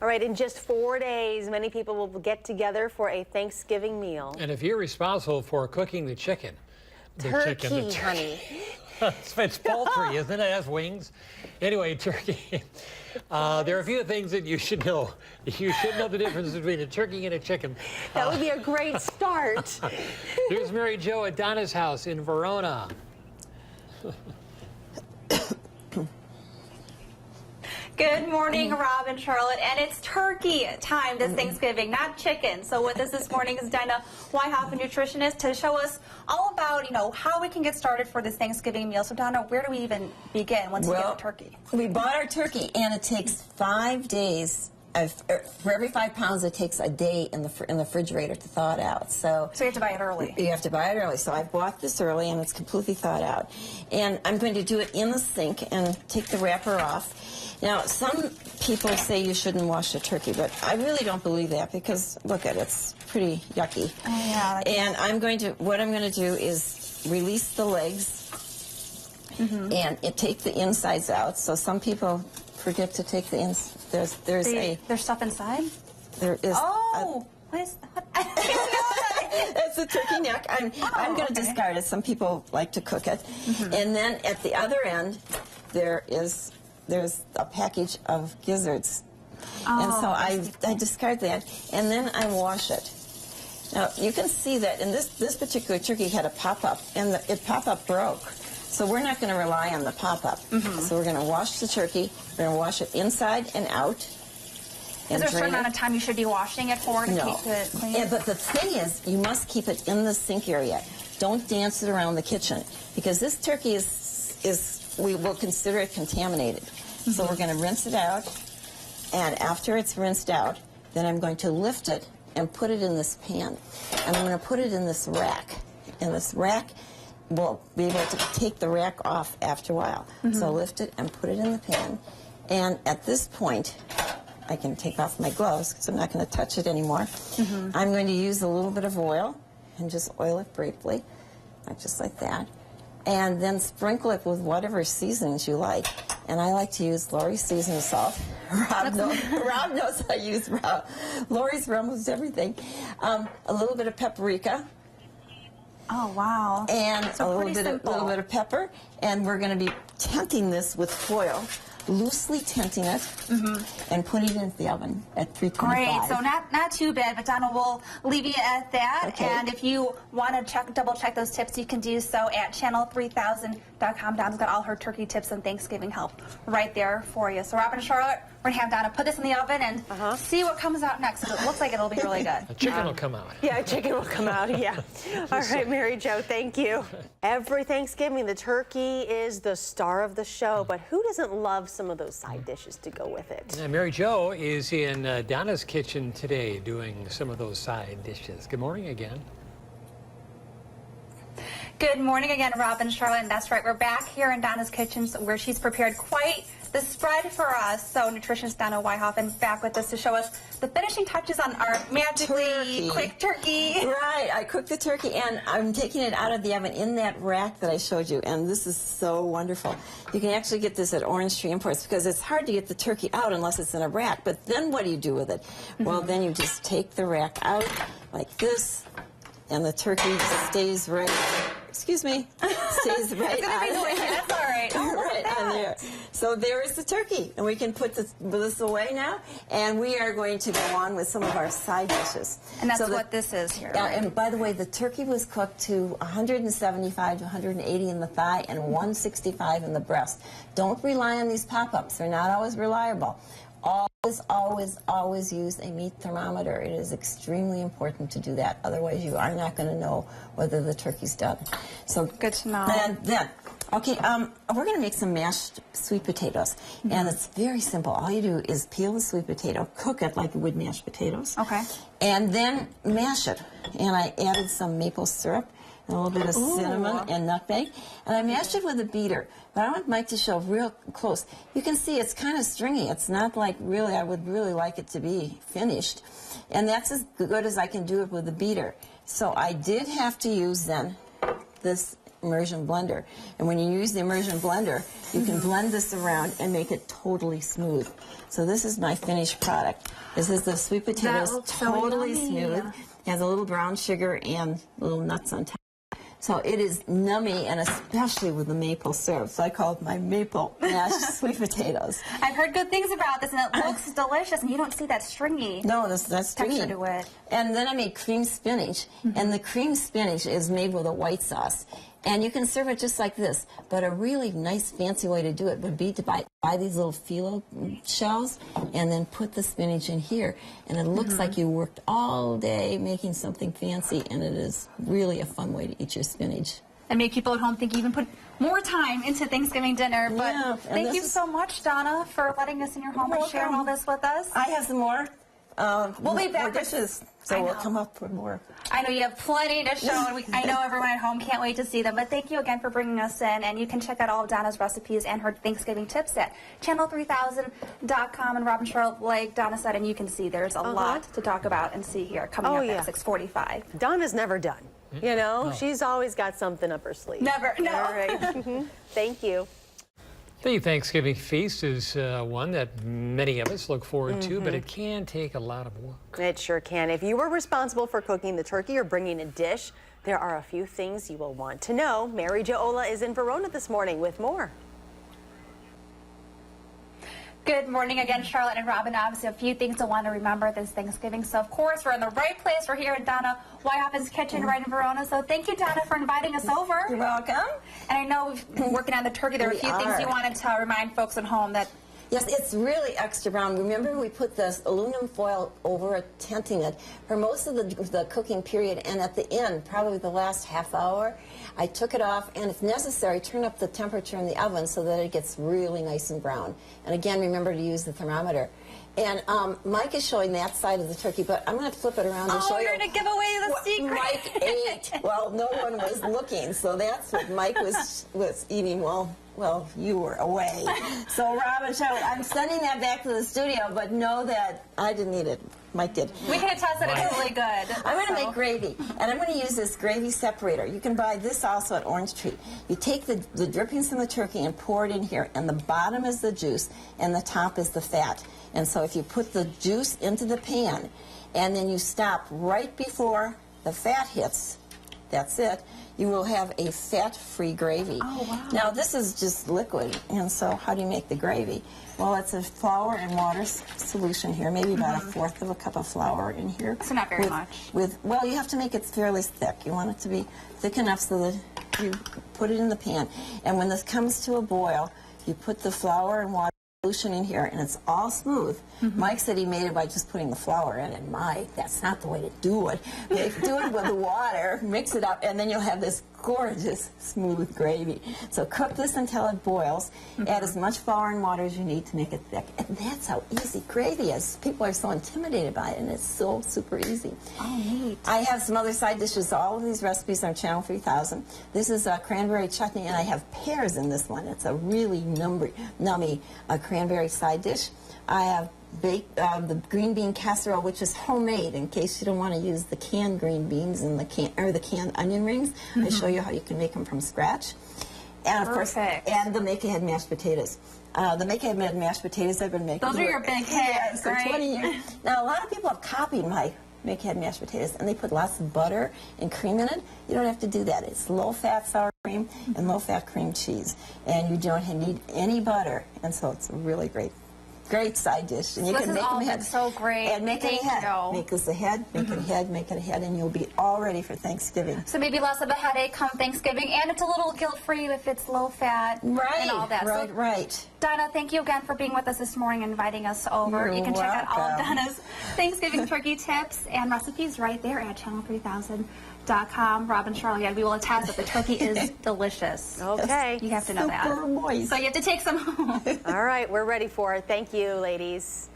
All right, in just 4 days, many people will get together for a Thanksgiving meal. And if you're responsible for cooking the chicken, Turkey, honey. it's poultry, isn't it? It has wings. Anyway, turkey. There are a few things that you should know. You should know the difference between a turkey and a chicken. That would be a great start. Here's Mary Jo at Donna's house in Verona. Good morning, Rob and Charlotte, and it's turkey time this Thanksgiving, not chicken. So with us this morning is Donna Weihofen, nutritionist, to show us all about, how we can get started for this Thanksgiving meal. So Donna, where do we even begin once we get the turkey? We bought our turkey, and it takes 5 days. For every 5 pounds, it takes a day in the refrigerator to thaw it out. So you have to buy it early. You have to buy it early. So I bought this early, and it's completely thawed out. And I'm going to do it in the sink and take the wrapper off. Now, some people say you shouldn't wash the turkey, but I really don't believe that because, look at it, it's pretty yucky. Oh, yeah. And what I'm going to do is release the legs and take the insides out. So some people forget to take the insides. There's stuff inside? There is. Oh! What is that? That's the turkey neck. I'm going to discard it. Some people like to cook it. And then at the other end, there's a package of gizzards. And so I discard that, and then I wash it. Now, you can see that in this particular turkey had a pop-up, and it pop-up broke. So we're not going to rely on the pop-up. So we're going to wash the turkey. We're going to wash it inside and out. Is there a certain amount of time you should be washing it for to keep it clean? Yeah, but the thing is, you must keep it in the sink area. Don't dance it around the kitchen, because this turkey we will consider it contaminated. So we're going to rinse it out, and after it's rinsed out, then I'm going to lift it and put it in this pan. And I'm going to put it in this rack. And this rack will be able to take the rack off after a while. So lift it and put it in the pan. And at this point, I can take off my gloves because I'm not going to touch it anymore. I'm going to use a little bit of oil and just oil it briefly, just like that. And then sprinkle it with whatever seasonings you like. And I like to use Lori's seasoning salt. Rob knows I use Lori's for almost everything. A little bit of paprika. Oh, wow. And a little bit of pepper. And we're going to be tenting this with foil. Loosely tenting it and putting it in the oven at 325. Great, so not too bad, but Donna will leave you at that. Okay. And if you want to double check those tips, you can do so at channel3000.com. Donna's got all her turkey tips and Thanksgiving help right there for you. So Robin and Charlotte, we're going to have Donna put this in the oven and see what comes out next. It looks like it'll be really good. A chicken will come out. Yeah, chicken will come out, yeah. All right, Mary Jo, thank you. Every Thanksgiving, the turkey is the star of the show, but who doesn't love some of those side dishes to go with it? Mary Jo is in Donna's kitchen today doing some of those side dishes. Good morning again. Good morning again, Rob and Charlotte, and that's right, we're back here in Donna's kitchen where she's prepared quite the spread for us. So nutritionist Donna Weihofen back with us to show us the finishing touches on our magically quick turkey. Right, I cooked the turkey and I'm taking it out of the oven in that rack that I showed you, and this is so wonderful. You can actually get this at Orange Tree Imports because it's hard to get the turkey out unless it's in a rack. But then what do you do with it? Well, then you just take the rack out like this, and the turkey stays right, excuse me, stays right on. That's all right. Right on there. So there is the turkey, and we can put this away now, and we are going to go on with some of our side dishes. And that's what this is here. Yeah, and by the way, the turkey was cooked to 175 to 180 in the thigh and 165 in the breast. Don't rely on these pop-ups. They're not always reliable. Always, always, always use a meat thermometer. It is extremely important to do that. Otherwise, you are not going to know whether the turkey's done. So good to know. And then, okay, we're going to make some mashed sweet potatoes, and it's very simple. All you do is peel the sweet potato, cook it like you would mashed potatoes, and then mash it. And I added some maple syrup and a little bit of cinnamon and nutmeg, and I mashed it with a beater. But I want Mike to show real close. You can see it's kind of stringy. It's not like really, I would really like it to be finished. And that's as good as I can do it with a beater. So I did have to use then this immersion blender. And when you use the immersion blender, you can blend this around and make it totally smooth. So this is my finished product. This is the sweet potatoes, looks so totally yummy. smooth. Has a little brown sugar and little nuts on top. So it is nummy, and especially with the maple syrup. So I call it my maple mashed sweet potatoes. I've heard good things about this, and it looks delicious, and you don't see that stringy No, that's texture stringy. to it. And then I made cream spinach, and the cream spinach is made with a white sauce. And you can serve it just like this, but a really nice fancy way to do it would be to buy these little phyllo shells and then put the spinach in here. And it looks like you worked all day making something fancy, and it is really a fun way to eat your spinach. And make people at home think you even put more time into Thanksgiving dinner. But Yeah, and thank this you is- so much, Donna, for letting us in your home and sharing all this with us. I have some more. We'll be back more with- dishes, I so we'll know. come up with more. I know you have plenty to show, and I know everyone at home can't wait to see them. But thank you again for bringing us in, and you can check out all of Donna's recipes and her Thanksgiving tips at channel3000.com. And Robin Charlotte, like Donna said, and you can see there's a lot to talk about and see here coming up at 6:45. Donna's never done. You know, she's always got something up her sleeve. Never, no. All right. Thank you. The Thanksgiving feast is one that many of us look forward to, but it can take a lot of work. It sure can. If you were responsible for cooking the turkey or bringing a dish, there are a few things you will want to know. Mary Jo Ola is in Verona this morning with more. Good morning again, Charlotte and Robin. Obviously, a few things to want to remember this Thanksgiving. So, of course, we're in the right place. We're here in Donna Weihofen's kitchen right in Verona. So, thank you, Donna, for inviting us over. You're welcome. And I know we've been working on the turkey. There are a few things you wanted to remind folks at home that. Yes, it's really extra brown. Remember, we put this aluminum foil over it, tenting it for most of the cooking period, and at the end, probably the last half hour, I took it off, and if necessary, turn up the temperature in the oven so that it gets really nice and brown. And again, remember to use the thermometer. And Mike is showing that side of the turkey, but I'm going to flip it around and show you. You're going to give away the what secret. Mike ate. Well, no one was looking, so that's what Mike was eating. Well, you were away. So, Robin, I'm sending that back to the studio, but know that I didn't eat it. Mike did. We can attest that it's really good. I'm going to So- make gravy, and I'm going to use this gravy separator. You can buy this also at Orange Tree. You take the drippings from the turkey and pour it in here, and the bottom is the juice, and the top is the fat. And so if you put the juice into the pan, and then you stop right before the fat hits, that's it, you will have a fat-free gravy. Oh, wow. Now, this is just liquid, and so how do you make the gravy? Well, it's a flour and water solution here, maybe about a fourth of a cup of flour in here. So not very much. Well, you have to make it fairly thick. You want it to be thick enough so that you put it in the pan. And when this comes to a boil, you put the flour and water solution in here, and it's all smooth. Mike said he made it by just putting the flour in, and Mike, that's not the way to do it. Do it with the water, mix it up, and then you'll have this gorgeous, smooth gravy. So cook this until it boils. Add as much flour and water as you need to make it thick. And that's how easy gravy is. People are so intimidated by it, and it's so super easy. Oh, neat. I have some other side dishes. All of these recipes are on Channel 3000. This is a cranberry chutney, and I have pears in this one. It's a really nummy cranberry side dish. I have baked the green bean casserole, which is homemade. In case you don't want to use the canned green beans and the canned onion rings, I show you how you can make them from scratch. And of course, Perfect. and the make-ahead mashed potatoes. The make-ahead mashed potatoes I've been making. Those are your big hits, for right? 20 years. Now, a lot of people have copied my make-ahead mashed potatoes, and they put lots of butter and cream in it. You don't have to do that. It's low-fat sour cream and low-fat cream cheese, and you don't need any butter, and so it's a really great side dish. And you This can has make all them been ahead. so great. And make Thank it ahead. you. Make this ahead, make it ahead, make it ahead, and you'll be all ready for Thanksgiving. So maybe less of a headache come Thanksgiving, and it's a little guilt-free if it's low-fat and all that. Right, So, right. Donna, thank you again for being with us this morning and inviting us over. You're You can check out all of welcome. Donna's Thanksgiving turkey tips and recipes right there at channel3000.com. Robin Charlotte, and we will attest that the turkey is delicious. Okay. You have to know that. Super moist. So you have to take some home. All right, we're ready for it. Thank you, ladies.